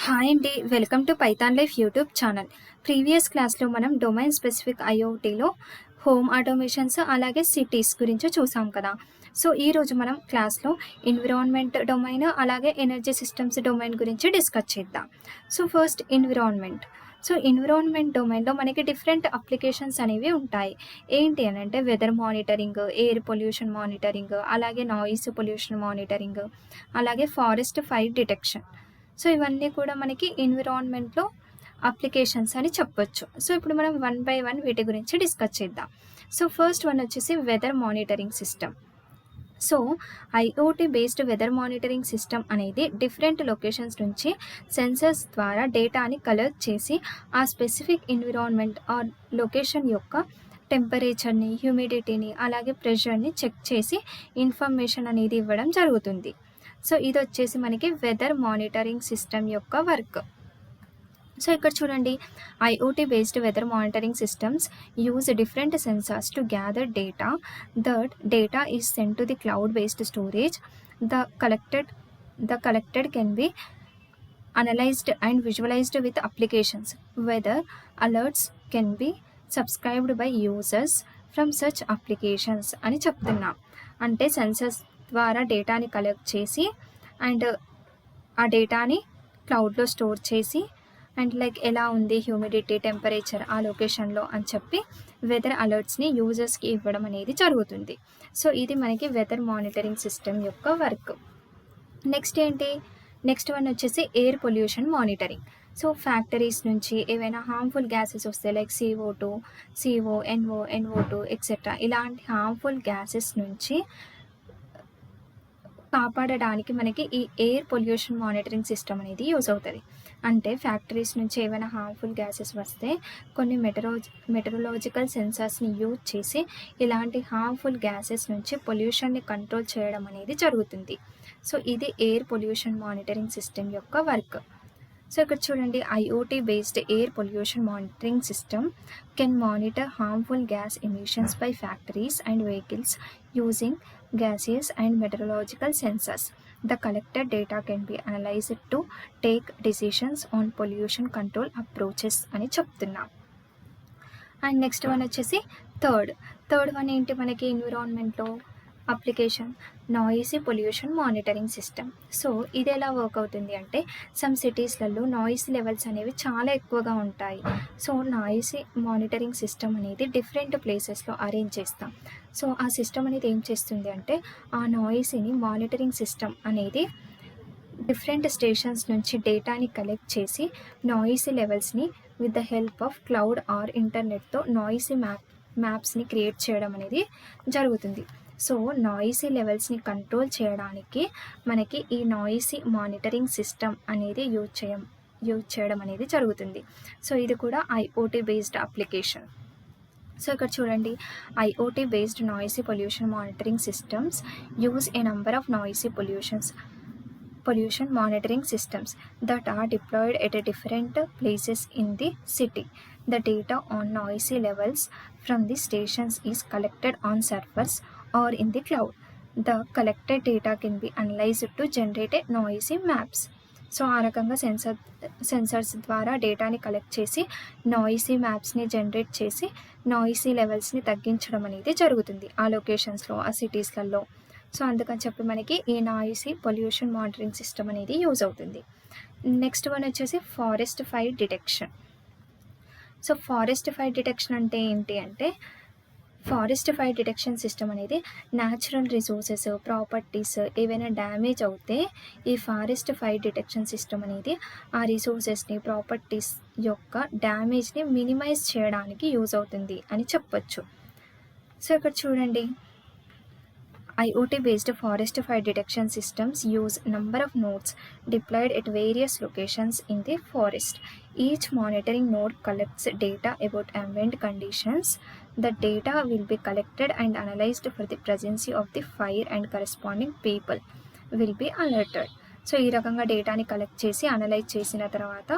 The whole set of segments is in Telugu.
హాయ్ అండి, welcome to Python life YouTube channel. Previous క్లాస్లో మనం డొమైన్ స్పెసిఫిక్ ఐఓటీలో హోమ్ ఆటోమేషన్స్ అలాగే సిటీస్ గురించి చూసాం కదా. సో ఈరోజు మనం క్లాస్లో ఎన్విరాన్మెంట్ డొమైన్ అలాగే ఎనర్జీ సిస్టమ్స్ డొమైన్ గురించి డిస్కస్ చేద్దాం. So first environment. So environment డొమైన్లో మనకి డిఫరెంట్ అప్లికేషన్స్ అనేవి ఉంటాయి. ఏంటి అని అంటే weather monitoring, air pollution monitoring, అలాగే నాయిస్ పొల్యూషన్ మానిటరింగ్, అలాగే ఫారెస్ట్ ఫైర్ డిటెక్షన్. సో ఇవన్నీ కూడా మనకి ఎన్విరాన్మెంట్లో అప్లికేషన్స్ అని చెప్పొచ్చు. సో ఇప్పుడు మనం వన్ బై వన్ వీటి గురించి డిస్కస్ చేద్దాం. సో ఫస్ట్ వన్ వచ్చేసి weather monitoring system. So IOT based weather monitoring system అనేది డిఫరెంట్ లొకేషన్స్ నుంచి సెన్సర్స్ ద్వారా డేటాని కలెక్ట్ చేసి ఆ స్పెసిఫిక్ ఎన్విరాన్మెంట్ ఆర్ లొకేషన్ యొక్క టెంపరేచర్ని, హ్యూమిడిటీని, అలాగే ప్రెషర్ని చెక్ చేసి ఇన్ఫర్మేషన్ అనేది ఇవ్వడం జరుగుతుంది. సో ఇది వచ్చేసి మనకి వెదర్ మానిటరింగ్ సిస్టమ్ యొక్క వర్క్. సో ఇక్కడ చూడండి, IOT based weather monitoring systems use different sensors to gather data. That data is sent to the cloud based storage. The collected can be analyzed and visualized with applications. Weather alerts can be subscribed by users from such applications అని చెప్తున్నాం. అంటే సెన్సర్స్ ద్వారా డేటాని కలెక్ట్ చేసి అండ్ ఆ డేటాని క్లౌడ్లో స్టోర్ చేసి అండ్ లైక్ ఎలా ఉంది హ్యూమిడిటీ, టెంపరేచర్ ఆ లొకేషన్లో అని చెప్పి వెదర్ అలర్ట్స్ని యూజర్స్కి ఇవ్వడం అనేది జరుగుతుంది. సో ఇది మనకి వెదర్ మానిటరింగ్ సిస్టమ్ యొక్క వర్క్. నెక్స్ట్ వన్ వచ్చేసి air pollution monitoring. So factories నుంచి ఏవైనా హార్మ్ఫుల్ గ్యాసెస్ వస్తాయి, like CO2, CO, NO2 etcetera. ఇలాంటి హార్మ్ఫుల్ గ్యాసెస్ నుంచి కాపాడడానికి మనకి ఈ ఎయిర్ పొల్యూషన్ మానిటరింగ్ సిస్టమ్ అనేది యూజ్ అవుతుంది. అంటే ఫ్యాక్టరీస్ నుంచి ఏమైనా హార్మ్ఫుల్ గ్యాసెస్ వస్తే కొన్ని మెటరలాజికల్ సెన్సార్స్ని యూజ్ చేసి ఇలాంటి హార్మ్ఫుల్ గ్యాసెస్ నుంచి పొల్యూషన్ని కంట్రోల్ చేయడం అనేది జరుగుతుంది. సో ఇది ఎయిర్ పొల్యూషన్ మానిటరింగ్ సిస్టమ్ యొక్క వర్క్. సో ఇక్కడ చూడండి, IOT based air pollution monitoring system can monitor harmful gas emissions by factories and vehicles using gaseous and meteorological sensors. The collected data can be analyzed to take decisions on pollution control approaches అని చెప్తున్నాం. అండ్ నెక్స్ట్ వన్ వచ్చేసి థర్డ్ వన్ ఏంటి మనకి ఎన్విరాన్మెంట్లో application, noisy pollution monitoring system. So ఇది ఎలా వర్క్ అవుతుంది అంటే, సమ్ సిటీస్లలో నాయిస్ లెవెల్స్ అనేవి చాలా ఎక్కువగా ఉంటాయి. సో నాయిసీ మానిటరింగ్ సిస్టమ్ అనేది డిఫరెంట్ ప్లేసెస్లో అరేంజ్ చేస్తాం. సో ఆ సిస్టమ్ అనేది ఏం చేస్తుంది అంటే, ఆ నాయిసీని మానిటరింగ్ సిస్టమ్ అనేది డిఫరెంట్ స్టేషన్స్ నుంచి డేటాని కలెక్ట్ చేసి నాయిసీ లెవెల్స్ని with the help of cloud or ఇంటర్నెట్తో నాయిసీ మ్యాప్స్ని క్రియేట్ చేయడం అనేది జరుగుతుంది. సో నాయిసీ లెవెల్స్ని కంట్రోల్ చేయడానికి మనకి ఈ నాయిసీ మానిటరింగ్ సిస్టమ్ అనేది యూజ్ చేయడం అనేది జరుగుతుంది. సో ఇది కూడా ఐఓటీ బేస్డ్ అప్లికేషన్. సో ఇక్కడ చూడండి, IOT based noisy pollution monitoring systems use a number of noisy pollution monitoring systems that are deployed at different places in the city. The data on noisy levels from the stations is collected on servers or in the cloud. The collected data can be analyzed to generate a noisy maps. So ఆ రకంగా సెన్సర్స్ ద్వారా డేటాని కలెక్ట్ చేసి నాయిసీ మ్యాప్స్ని జనరేట్ చేసి నాయిసీ లెవెల్స్ని తగ్గించడం అనేది జరుగుతుంది ఆ లొకేషన్స్లో, ఆ సిటీస్లలో. సో అందుకని చెప్పి మనకి ఈ నాయిసీ పొల్యూషన్ మానిటరింగ్ సిస్టమ్ అనేది యూజ్ అవుతుంది. నెక్స్ట్ వన్ వచ్చేసి forest fire detection. So forest fire detection అంటే ఏంటి అంటే, ఫారెస్ట్ ఫైర్ డిటెక్షన్ సిస్టమ్ అనేది న్యాచురల్ రిసోర్సెస్, ప్రాపర్టీస్ ఏవైనా డ్యామేజ్ అవుతే ఈ ఫారెస్ట్ ఫైర్ డిటెక్షన్ సిస్టమ్ అనేది ఆ రిసోర్సెస్ని, ప్రాపర్టీస్ యొక్క డ్యామేజ్ని మినిమైజ్ చేయడానికి యూజ్ అవుతుంది అని చెప్పొచ్చు. సో ఇక్కడ చూడండి, IoT based forest fire detection systems use number of nodes deployed at various locations in the forest. Each monitoring node collects data about ambient conditions. The data will be collected and analyzed for the presence of the fire and corresponding people will be alerted. So ఈ రకంగా డేటాని కలెక్ట్ చేసి అనలైజ్ చేసిన తర్వాత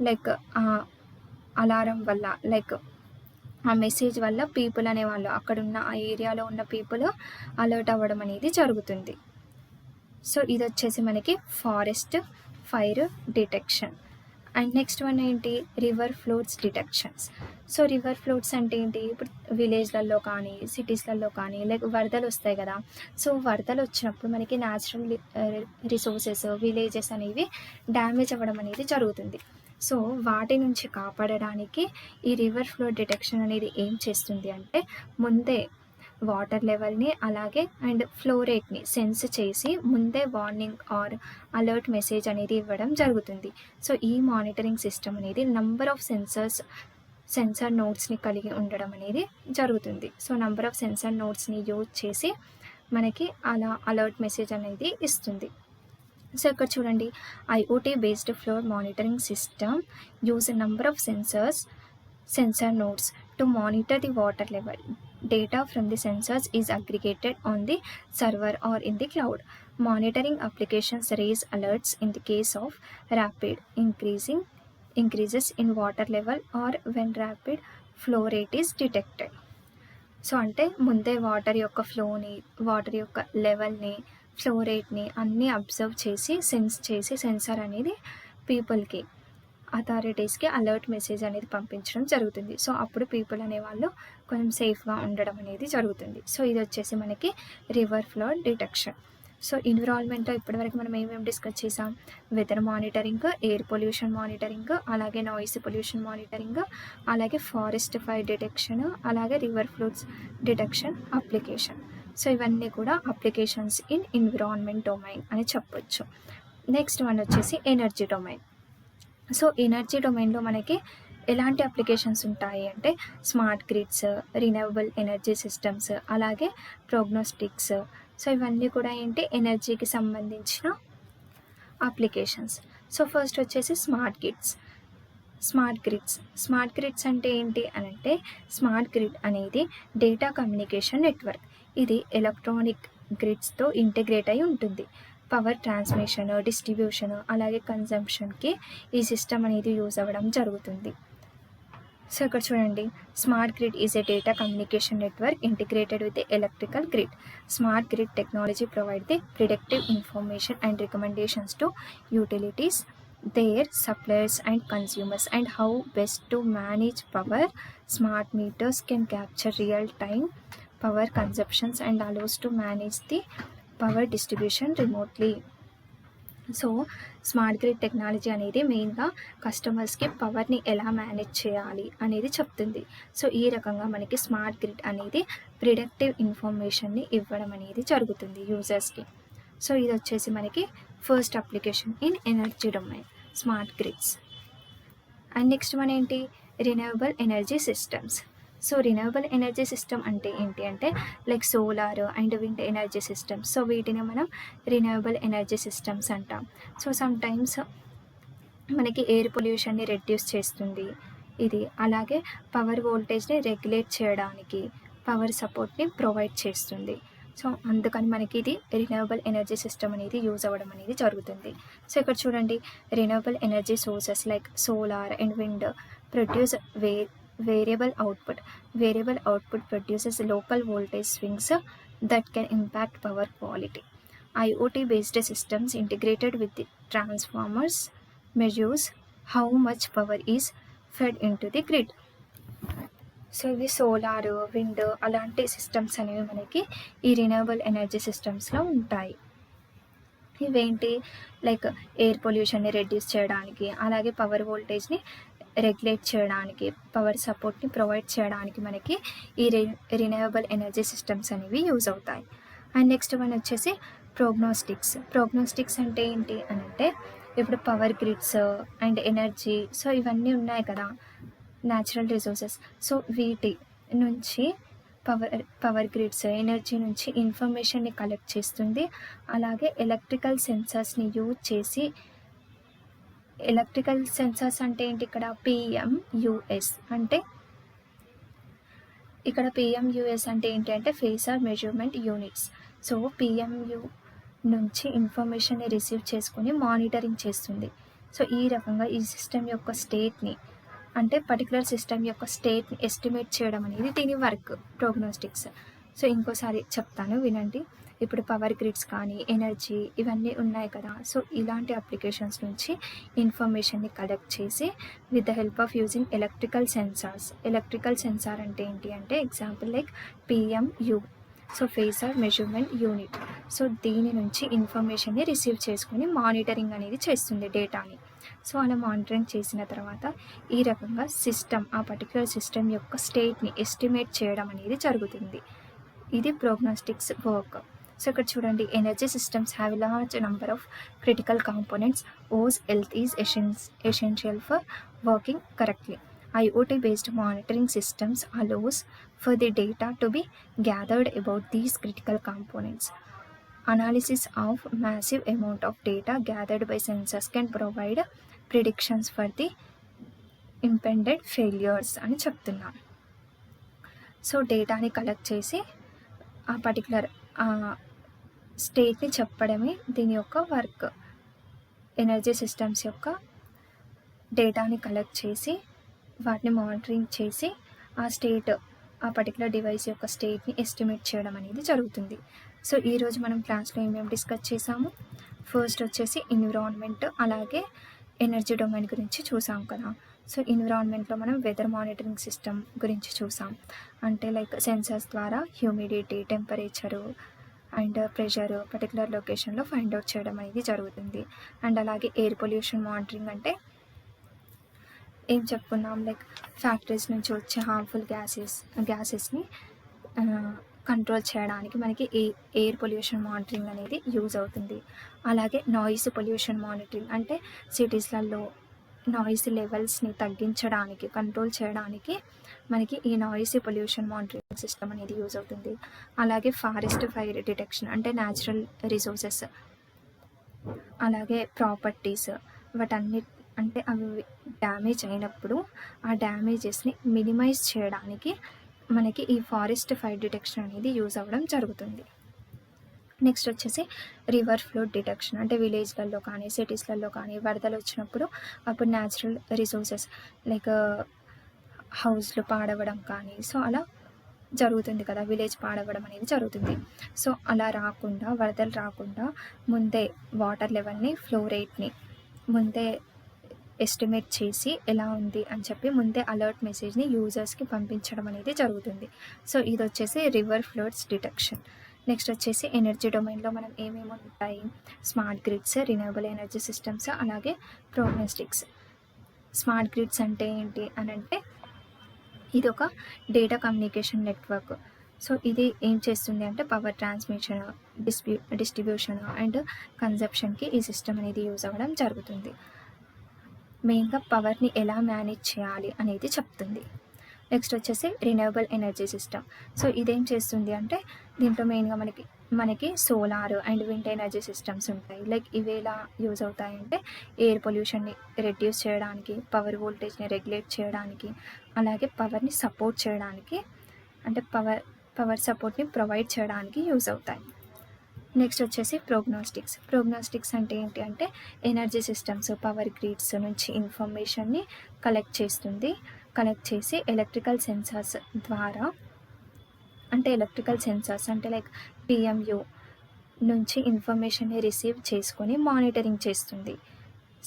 లైక్ అలారం వల్ల, లైక్ ఆ మెసేజ్ వల్ల పీపుల్ అనేవాళ్ళు, అక్కడున్న ఆ ఏరియాలో ఉన్న పీపుల్ అలర్ట్ అవ్వడం అనేది జరుగుతుంది. సో ఇది వచ్చేసి మనకి forest fire detection. And next one ఏంటి, river floods detections. So river floods అంటే ఏంటి, ఇప్పుడు విలేజ్లలో కానీ సిటీస్లలో కానీ లైక్ వరదలు వస్తాయి కదా. సో వరదలు వచ్చినప్పుడు మనకి న్యాచురల్ రిసోర్సెస్ విలేజెస్ అనేవి డ్యామేజ్ అవ్వడం అనేది జరుగుతుంది. సో వాటి నుంచి కాపాడడానికి ఈ రివర్ ఫ్లో డిటెక్షన్ అనేది ఏం చేస్తుంది అంటే, ముందే వాటర్ లెవెల్ని అలాగే అండ్ ఫ్లో రేట్ని సెన్స్ చేసి ముందే వార్నింగ్ ఆర్ అలర్ట్ మెసేజ్ అనేది ఇవ్వడం జరుగుతుంది. సో ఈ మానిటరింగ్ సిస్టమ్ అనేది నంబర్ ఆఫ్ సెన్సార్ నోడ్స్ని కలిగి ఉండడం అనేది జరుగుతుంది. సో నంబర్ ఆఫ్ సెన్సార్ నోడ్స్ని యూజ్ చేసి మనకి అలా అలర్ట్ మెసేజ్ అనేది ఇస్తుంది. సో ఇక్కడ చూడండి, IOT based flow monitoring system use number of sensor nodes to monitor the water level. Data from the sensors is aggregated on the server or in the cloud. Monitoring applications raise alerts in the case of rapid increases in water level or when rapid flow rate is detected. So అంటే ముందే వాటర్ యొక్క ఫ్లోని, వాటర్ యొక్క లెవెల్ని, ఫ్లో రేట్ని అన్నీ అబ్జర్వ్ చేసి సెన్సార్ అనేది పీపుల్కి, అథారిటీస్కి అలర్ట్ మెసేజ్ అనేది పంపించడం జరుగుతుంది. సో అప్పుడు పీపుల్ అనేవాళ్ళు కొంచెం సేఫ్గా ఉండడం అనేది జరుగుతుంది. సో ఇది వచ్చేసి మనకి రివర్ ఫ్లో డిటెక్షన్. సో ఎన్విరాన్మెంట్లో ఇప్పటివరకు మనం ఏమేమి డిస్కస్ చేసాం, weather monitoring, air pollution monitoring, అలాగే నాయిస్ పొల్యూషన్ మానిటరింగ్, అలాగే ఫారెస్ట్ ఫైర్ డిటెక్షన్, అలాగే river flows detection application. So ఇవన్నీ కూడా అప్లికేషన్స్ ఇన్ ఎన్విరాన్మెంట్ డొమైన్ అని చెప్పొచ్చు. నెక్స్ట్ వన్ వచ్చేసి ఎనర్జీ డొమైన్. సో ఎనర్జీ డొమైన్లో మనకి ఎలాంటి అప్లికేషన్స్ ఉంటాయి అంటే, smart grids, renewable energy systems, అలాగే ప్రోగ్నోస్టిక్స్. సో ఇవన్నీ కూడా ఏంటి, ఎనర్జీకి సంబంధించిన అప్లికేషన్స్. సో ఫస్ట్ వచ్చేసి స్మార్ట్ గ్రిడ్స్ అంటే ఏంటి అని అంటే, స్మార్ట్ గ్రిడ్ అనేది డేటా కమ్యూనికేషన్ నెట్వర్క్. ఇది ఎలక్ట్రానిక్ గ్రిడ్స్తో ఇంటిగ్రేట్ అయి ఉంటుంది. పవర్ ట్రాన్స్మిషన్, డిస్ట్రిబ్యూషన్, అలాగే కన్జంప్షన్కి ఈ సిస్టమ్ అనేది యూజ్ అవ్వడం జరుగుతుంది. సో ఇక్కడ చూడండి, smart grid is a data communication network integrated with the electrical grid. Smart grid technology provide the predictive information and recommendations to utilities, their suppliers and consumers, and how best to manage power. Smart meters can capture real-time power consumptions and allows to manage the power distribution remotely. So smart grid technology అనేది మెయిన్గా కస్టమర్స్కి పవర్ని ఎలా మేనేజ్ చేయాలి అనేది చెప్తుంది. సో ఈ రకంగా మనకి స్మార్ట్ గ్రిడ్ అనేది ప్రిడిక్టివ్ ఇన్ఫర్మేషన్ని ఇవ్వడం అనేది జరుగుతుంది యూజర్స్కి. సో ఇది వచ్చేసి మనకి first application in energy domain, smart grids. And next one ఏంటి, renewable energy systems. So renewable energy system అంటే ఏంటి అంటే, like solar and wind energy systems. So వీటిని మనం రినవబుల్ ఎనర్జీ సిస్టమ్స్ అంటాం. సో సమ్ టైమ్స్ మనకి ఎయిర్ పొల్యూషన్ని రెడ్యూస్ చేస్తుంది ఇది, అలాగే పవర్ వోల్టేజ్ని రెగ్యులేట్ చేయడానికి పవర్ సపోర్ట్ని ప్రొవైడ్ చేస్తుంది. సో అందుకని మనకి ఇది రినవబుల్ ఎనర్జీ సిస్టమ్ అనేది యూజ్ అవ్వడం అనేది జరుగుతుంది. సో ఇక్కడ చూడండి, renewable energy sources like solar and wind produce variable output produces local voltage swings that can impact power quality. IoT based systems integrated with the transformers measures how much power is fed into the grid. So ఇవి సోలార్, విండ్ అలాంటి సిస్టమ్స్ అనేవి మనకి ఈ రినవబుల్ ఎనర్జీ సిస్టమ్స్లో ఉంటాయి. ఇవేంటి, లైక్ ఎయిర్ పొల్యూషన్ని రెడ్యూస్ చేయడానికి, అలాగే పవర్ వోల్టేజ్ని రెగ్యులేట్ చేయడానికి, పవర్ సపోర్ట్ని ప్రొవైడ్ చేయడానికి మనకి ఈ రినవబుల్ ఎనర్జీ సిస్టమ్స్ అనేవి యూజ్ అవుతాయి. అండ్ నెక్స్ట్ వన్ వచ్చేసి ప్రోగ్నోస్టిక్స్ అంటే ఏంటి అని అంటే, ఇప్పుడు power grids and energy, so ఇవన్నీ ఉన్నాయి కదా న్యాచురల్ రిసోర్సెస్. సో వీటి నుంచి పవర్ గ్రిడ్స్ ఎనర్జీ నుంచి ఇన్ఫర్మేషన్ని కలెక్ట్ చేస్తుంది. అలాగే ఎలక్ట్రికల్ సెన్సార్స్ని యూజ్ చేసి, ఎలక్ట్రికల్ సెన్సార్స్ అంటే ఏంటి, ఇక్కడ పిఎంయుఎస్ అంటే, ఇక్కడ పిఎంయుఎస్ అంటే ఏంటి అంటే phasor measurement units. So PMU నుంచి ఇన్ఫర్మేషన్ని రిసీవ్ చేసుకొని మానిటరింగ్ చేస్తుంది. సో ఈ రకంగా ఈ సిస్టమ్ యొక్క స్టేట్ని, అంటే పర్టికులర్ సిస్టమ్ యొక్క స్టేట్ని ఎస్టిమేట్ చేయడం అనేది దీని వర్క్, ప్రోగ్నోస్టిక్స్. సో ఇంకోసారి చెప్తాను వినండి. ఇప్పుడు పవర్ గ్రిడ్స్ కానీ, ఎనర్జీ ఇవన్నీ ఉన్నాయి కదా! సో ఇలాంటి అప్లికేషన్స్ నుంచి ఇన్ఫర్మేషన్‌ని కలెక్ట్ చేసి with the help of using electrical sensors. Electrical sensor అంటే ఏంటి అంటే example like PMU. So phasor measurement unit. So దీని నుంచి ఇన్ఫర్మేషన్ని రిసీవ్ చేసుకొని మానిటరింగ్ అనేది చేస్తుంది డేటాని. సో అలా మానిటరింగ్ చేసిన తర్వాత ఈ రకంగా సిస్టమ్, ఆ పర్టికులర్ సిస్టమ్ యొక్క స్టేట్ని ఎస్టిమేట్ చేయడం అనేది జరుగుతుంది. ఇది ప్రోగ్నోస్టిక్స్ వర్క్. సో ఇక్కడ చూడండి, energy systems have large number of critical components whose health is essential for working correctly. IoT based monitoring systems allows for the data to be gathered about these critical components. Analysis of massive amount of data gathered by sensors can provide predictions for the impended failures అని చెప్తున్నాం. సో డేటాని కలెక్ట్ చేసి ఆ పర్టికులర్ స్టేట్ని చెప్పడమే దీని యొక్క వర్క్. ఎనర్జీ సిస్టమ్స్ యొక్క డేటాని కలెక్ట్ చేసి వాటిని మానిటరింగ్ చేసి ఆ పర్టికులర్ డివైస్ యొక్క స్టేట్ని ఎస్టిమేట్ చేయడం అనేది జరుగుతుంది. సో ఈరోజు మనం క్లాస్లో ఏమేమి డిస్కస్ చేసాము. ఫస్ట్ వచ్చేసి ఎన్విరాన్మెంట్, అలాగే ఎనర్జీ డొమైన్ గురించి చూసాం కదా. సో ఎన్విరాన్మెంట్లో మనం వెదర్ మానిటరింగ్ సిస్టమ్ గురించి చూసాం. అంటే లైక్ సెన్సర్స్ ద్వారా humidity, temperature and pressure particular లొకేషన్లో ఫైండ్ అవుట్ చేయడం అనేది జరుగుతుంది. అండ్ అలాగే ఎయిర్ పొల్యూషన్ మానిటరింగ్ అంటే ఏం చెప్పుకున్నాం, లైక్ ఫ్యాక్టరీస్ నుంచి వచ్చే హార్మ్ఫుల్ గ్యాసెస్ని కంట్రోల్ చేయడానికి మనకి ఎయిర్ పొల్యూషన్ మానిటరింగ్ అనేది యూజ్ అవుతుంది. అలాగే నాయిస్ పొల్యూషన్ మానిటరింగ్ అంటే సిటీస్లలో నాయిస్ లెవెల్స్ని తగ్గించడానికి, కంట్రోల్ చేయడానికి మనకి ఈ నాయిస్ పొల్యూషన్ మానిటరింగ్ సిస్టమ్ అనేది యూజ్ అవుతుంది. అలాగే ఫారెస్ట్ ఫైర్ డిటెక్షన్ అంటే న్యాచురల్ రిసోర్సెస్, అలాగే ప్రాపర్టీస్, వాటన్ని అంటే అవి డ్యామేజ్ అయినప్పుడు ఆ డ్యామేజెస్ని మినిమైజ్ చేయడానికి మనకి ఈ ఫారెస్ట్ ఫైర్ డిటెక్షన్ అనేది యూజ్ అవ్వడం జరుగుతుంది. నెక్స్ట్ వచ్చేసి రివర్ ఫ్లో డిటెక్షన్ అంటే విలేజ్లలో కానీ సిటీస్లలో కానీ వరదలు వచ్చినప్పుడు అప్పుడు న్యాచురల్ రిసోర్సెస్ లైక్ హౌస్లు పాడవడం కానీ సో అలా జరుగుతుంది కదా, విలేజ్ పాడవడం అనేది జరుగుతుంది. సో అలా రాకుండా, వరదలు రాకుండా ముందే వాటర్ లెవెల్ని, ఫ్లో రేట్ని ముందే ఎస్టిమేట్ చేసి ఎలా ఉంది అని చెప్పి ముందే అలర్ట్ మెసేజ్ని యూజర్స్కి పంపించడం అనేది జరుగుతుంది. సో ఇది వచ్చేసి రివర్ ఫ్లోడ్స్ డిటెక్షన్. నెక్స్ట్ వచ్చేసి ఎనర్జీ డొమైన్లో మనం ఏమేమి ఉంటాయి, smart grids, renewable energy systems, అలాగే ప్రోగ్నోస్టిక్స్. స్మార్ట్ గ్రిడ్స్ అంటే ఏంటి అని అంటే ఇది ఒక డేటా కమ్యూనికేషన్ నెట్వర్క్. సో ఇది ఏం చేస్తుంది అంటే పవర్ ట్రాన్స్మిషన్, డిస్ట్రిబ్యూషన్ అండ్ కన్జప్షన్కి ఈ సిస్టమ్ అనేది యూజ్ అవ్వడం జరుగుతుంది. మెయిన్గా పవర్ని ఎలా మేనేజ్ చేయాలి అనేది చెప్తుంది. నెక్స్ట్ వచ్చేసి రిన్యూవబుల్ ఎనర్జీ సిస్టమ్. సో ఇదేం చేస్తుంది అంటే దీంట్లో మెయిన్గా మనకి solar and wind energy systems ఉంటాయి. లైక్ ఇవి ఎలా యూజ్ అవుతాయంటే ఎయిర్ పొల్యూషన్ని రెడ్యూస్ చేయడానికి, పవర్ వోల్టేజ్ని రెగ్యులేట్ చేయడానికి, అలాగే పవర్ని సపోర్ట్ చేయడానికి అంటే పవర్ సపోర్ట్ని ప్రొవైడ్ చేయడానికి యూజ్ అవుతాయి. నెక్స్ట్ వచ్చేసి ప్రోగ్నోస్టిక్స్ అంటే ఏంటి అంటే ఎనర్జీ సిస్టమ్స్, పవర్ గ్రిడ్స్ నుంచి ఇన్ఫర్మేషన్ని కలెక్ట్ చేసి ఎలక్ట్రికల్ సెన్సార్స్ ద్వారా అంటే లైక్ పిఎంయు నుంచి ఇన్ఫర్మేషన్ని రిసీవ్ చేసుకొని మానిటరింగ్ చేస్తుంది.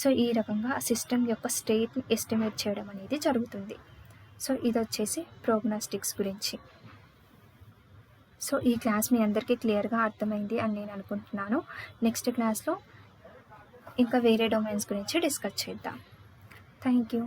సో ఈ రకంగా సిస్టమ్ యొక్క స్టేట్ని ఎస్టిమేట్ చేయడం అనేది జరుగుతుంది. సో ఇది వచ్చేసి ప్రోగ్నోస్టిక్స్ గురించి. సో ఈ క్లాస్ మీ అందరికీ క్లియర్గా అర్థమైంది అని నేను అనుకుంటున్నాను. నెక్స్ట్ క్లాస్లో ఇంకా వేరే డొమైన్స్ గురించి డిస్కస్ చేద్దాం. Thank you.